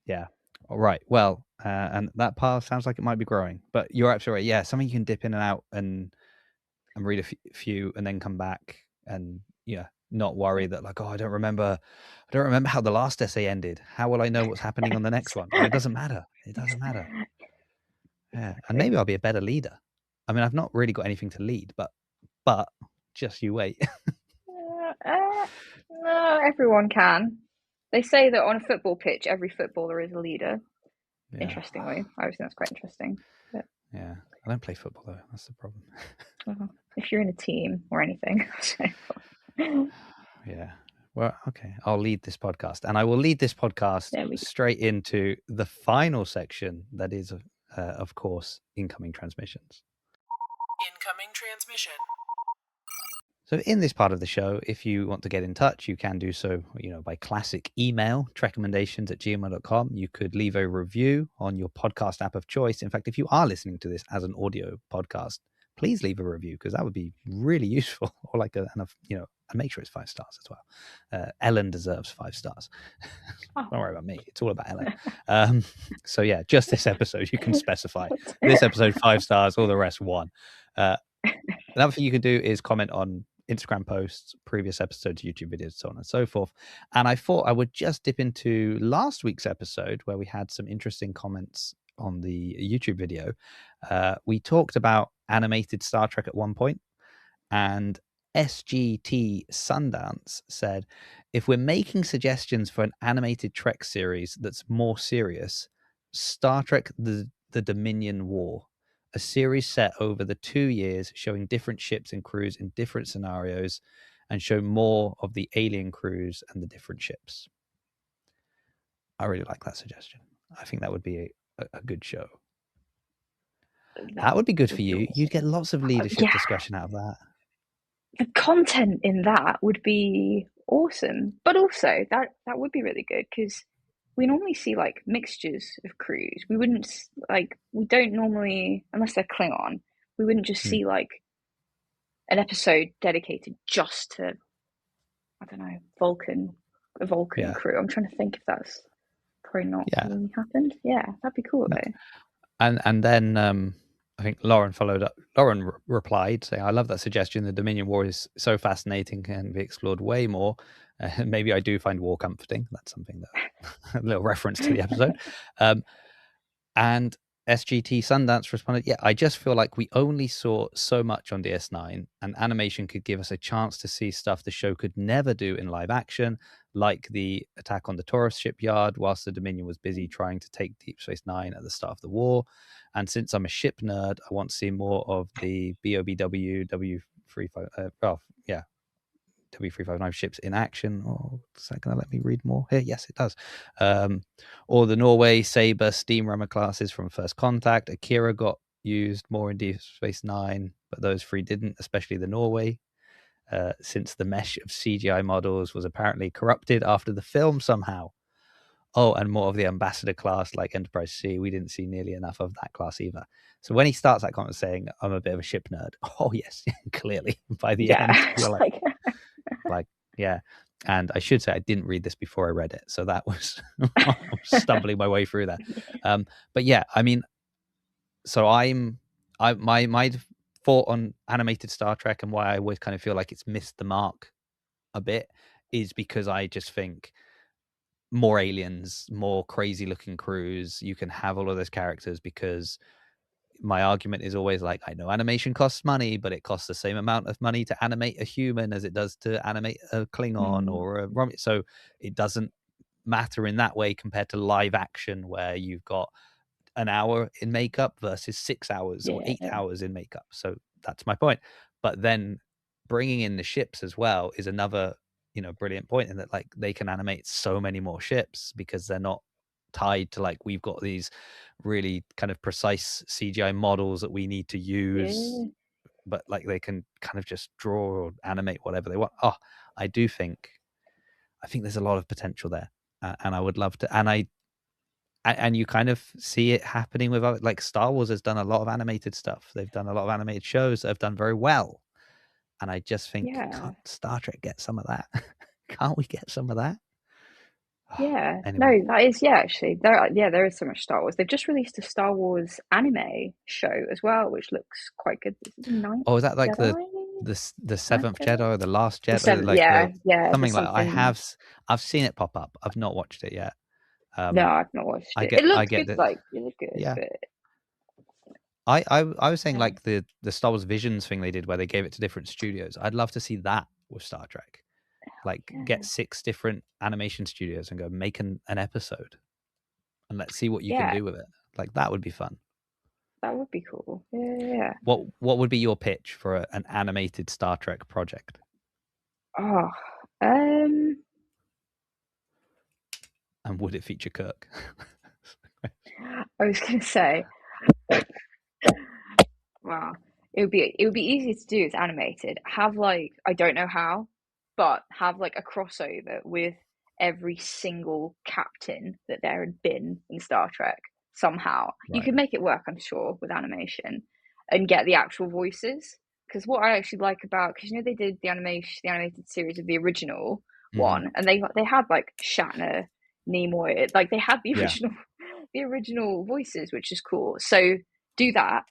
Yeah. All right. Well, and that pile sounds like it might be growing, but you're absolutely right. Yeah, something you can dip in and out and read a few, and then come back, and not worry that like, oh, I don't remember how the last essay ended. How will I know what's happening on the next one? Well, it doesn't matter. Yeah, and maybe I'll be a better leader. I mean, I've not really got anything to lead, but just you wait. No, everyone can. They say that on a football pitch, every footballer is a leader. Yeah. Interestingly, I always think that's quite interesting. But... yeah, I don't play football though. That's the problem. If you're in a team or anything. Yeah. Well, okay. I'll lead this podcast, and I will lead this podcast straight into the final section that is, of course, incoming transmissions. Incoming transmission. So in this part of the show, if you want to get in touch, you can do so, by classic email, trekcommendations@gmail.com. You could leave a review on your podcast app of choice. In fact, if you are listening to this as an audio podcast, please leave a review, because that would be really useful. Or like and make sure it's 5 stars as well. Ellen deserves 5 stars. Don't worry about me. It's all about Ellen. So yeah, just this episode, you can specify this episode 5 stars, all the rest 1. Another thing you can do is comment on Instagram posts, previous episodes, YouTube videos, so on and so forth. And I thought I would just dip into last week's episode, where we had some interesting comments on the YouTube video. We talked about animated Star Trek at one point, and SGT Sundance said, if we're making suggestions for an animated Trek series that's more serious, Star Trek the Dominion War, a series set over the 2 years, showing different ships and crews in different scenarios, and show more of the alien crews and the different ships. I really like that suggestion. I think that would be a good show. That would be good for you. You'd get lots of leadership discussion out of that. The content in that would be awesome, but also that would be really good, because we normally see like mixtures of crews. We don't normally, unless they're Klingon, we wouldn't just see like an episode dedicated just to, I don't know, a Vulcan crew. I'm trying to think if that's probably not really happened. Yeah, that'd be cool though. And then I think Lauren followed up. Lauren replied saying, "I love that suggestion. The Dominion War is so fascinating, can be explored way more. Maybe I do find war comforting." That's something that a little reference to the episode. And SGT Sundance responded, "Yeah, I just feel like we only saw so much on DS9, and animation could give us a chance to see stuff the show could never do in live action, like the attack on the Taurus shipyard whilst the Dominion was busy trying to take Deep Space Nine at the start of the war. And since I'm a ship nerd, I want to see more of the BOBW W35. W359 ships in action. Oh, is that going to let me read more here? Yes, it does. Or the Norway Saber steam rammer classes from First Contact. Akira got used more in Deep Space Nine, but those three didn't, especially the Norway, since the mesh of CGI models was apparently corrupted after the film somehow. Oh, and more of the ambassador class like Enterprise C. We didn't see nearly enough of that class either. So when he starts that comment saying, I'm a bit of a ship nerd. Oh, yes, clearly. By the end, you're like, yeah. And I should say I didn't read this before I read it. So that was stumbling my way through that. But yeah, I mean, so my thought on animated Star Trek and why I always kind of feel like it's missed the mark a bit is because I just think more aliens, more crazy looking crews. You can have all of those characters because my argument is always like, I know animation costs money, but it costs the same amount of money to animate a human as it does to animate a Klingon or a Romulan. So it doesn't matter in that way compared to live action where you've got an hour in makeup versus 6 hours or 8 hours in makeup. So that's my point. But then bringing in the ships as well is another brilliant point in that like they can animate so many more ships because they're not tied to like we've got these really kind of precise CGI models that we need to use, but like they can kind of just draw or animate whatever they want. I think there's a lot of potential there, and I would love to. And you kind of see it happening with like Star Wars has done a lot of animated stuff. They've done a lot of animated shows that have done very well. And I just think, can't Star Trek get some of that? Can't we get some of that? Yeah. Anyway. No, that is, actually. There is so much Star Wars. They've just released a Star Wars anime show as well, which looks quite good. This is the ninth is that like Jedi? the seventh Jedi or the last Jedi? The seventh, like something like I've seen it pop up. I've not watched it yet. No, I've not watched it. It looks good, like it looked good, yeah. but I was saying like the Star Wars Visions thing they did where they gave it to different studios. I'd love to see that with Star Trek. Like get 6 different animation studios and go make an episode and let's see what you can do with it. Like that would be fun. That would be cool. Yeah. What would be your pitch for an animated Star Trek project? And would it feature Kirk? I was gonna say, wow, it would be easy to do. It's animated. Have like, I don't know how, but have like a crossover with every single captain that there had been in Star Trek somehow. Right. You could make it work, I'm sure, with animation and get the actual voices. Because what I actually like about, because they did the animated series of the original one, and they had like Shatner, Nimoy, like they had the original voices, which is cool. So do that,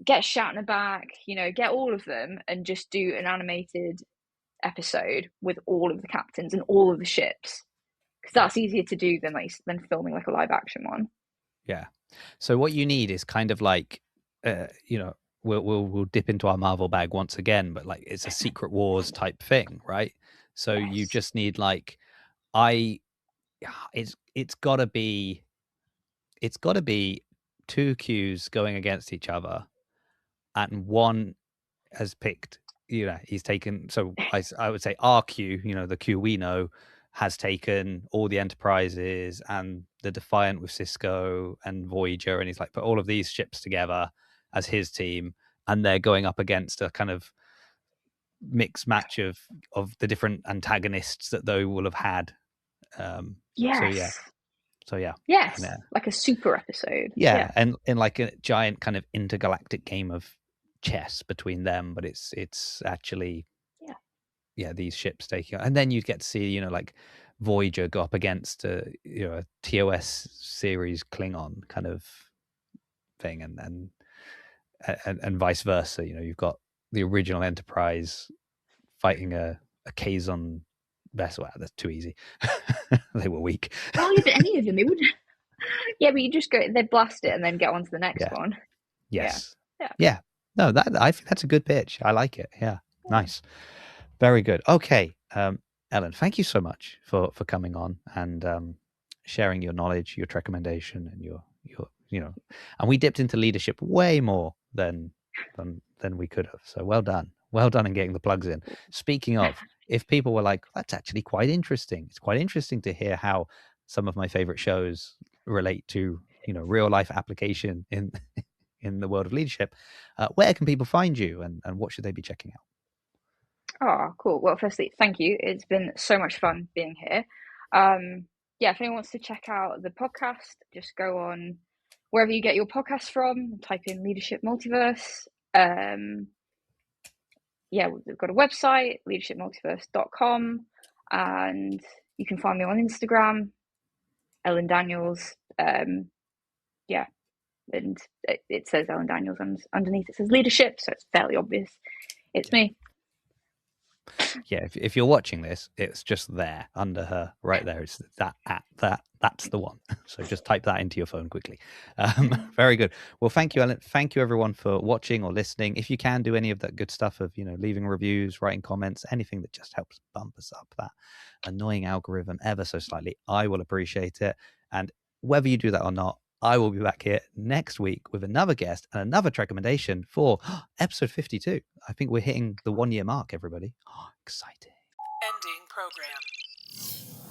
get Shatner back, get all of them, and just do an animated episode with all of the captains and all of the ships, because that's easier to do than filming like a live action one. Yeah. So what you need is kind of like, we'll dip into our Marvel bag once again, but like it's a Secret Wars type thing, right? So you just need like, it's got to be 2 Qs going against each other, and one has picked, he's taken. So I would say our Q, the Q we know, has taken all the Enterprises and the Defiant with Cisco and Voyager, and he's like put all of these ships together as his team, and they're going up against a kind of mixed match of the different antagonists that they will have had. So yeah. Yes, like a super episode. Yeah, and in like a giant kind of intergalactic game of chess between them, but it's actually these ships taking, and then you get to see like Voyager go up against a TOS series Klingon kind of thing, and vice versa. You've got the original Enterprise fighting a Kazon vessel. Wow, that's too easy. They were weak. Well, yeah, but any of them, they would. Yeah, but you just go, they blast it and then get on to the next one. Yes. Yeah. No, I think that's a good pitch. I like it. Yeah. Nice. Very good. Okay. Ellen, thank you so much for coming on and sharing your knowledge, your Trekcommendation, and your and we dipped into leadership way more than we could have. So well done. Well done in getting the plugs in. Speaking of, if people were like, that's actually quite interesting. It's quite interesting to hear how some of my favorite shows relate to, real life application in the world of leadership. Where can people find you and what should they be checking out? Oh, cool. Well, firstly, thank you. It's been so much fun being here. If anyone wants to check out the podcast, just go on wherever you get your podcasts from, type in Leadership Multiverse. We've got a website, leadershipmultiverse.com, and you can find me on Instagram, Ellen Daniels. And it says Ellen Daniels, and underneath it says leadership, so it's fairly obvious. It's me. Yeah, if you're watching this, it's just there under her, right there. It's that's the one. So just type that into your phone quickly. Very good. Well, thank you, Ellen. Thank you, everyone, for watching or listening. If you can do any of that good stuff of leaving reviews, writing comments, anything that just helps bump us up that annoying algorithm ever so slightly, I will appreciate it. And whether you do that or not, I will be back here next week with another guest and another recommendation for episode 52. I think we're hitting the 1 year mark, everybody. Exciting. Ending program.